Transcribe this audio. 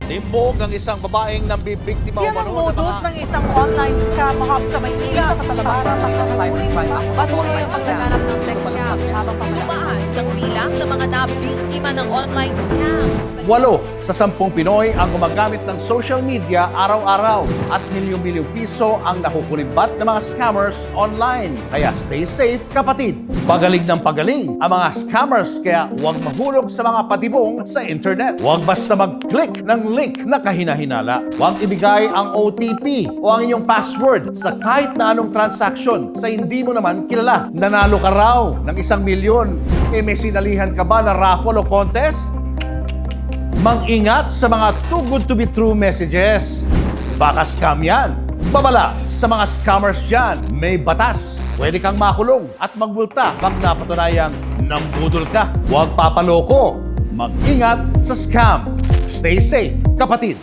Timbog ng isang babaeng nambibiktima Yan ang modus ng isang online scam sa Maynila para makakakunin pa. Patuloy ang pagkaganap ng text scam habang Tumaas ang bilang ng mga nabiktima ng online scams. 8 sa 10 Pinoy ang gumagamit ng social media araw-araw at milyong-milyong piso ang nakukulimbat ng mga scammers online. Kaya stay safe, kapatid. Pagaling ng pagaling ang mga scammers, kaya huwag mahulog sa mga patibong sa internet. Huwag basta mag-click ng link na kahina-hinala. Huwag ibigay ang OTP o ang inyong password sa kahit na anong transaction sa hindi mo naman kilala. Nanalo ka raw ng 1 milyon. May sinalihan ka ba na raffle o contest? Mag-ingat sa mga too good to be true messages. Baka scam yan. Babala sa mga scammers dyan. May batas. Pwede kang makulong at magbulta pag napatunayang nambudol ka. Huwag papaloko. Mag-ingat sa scam. Stay safe, kapatid.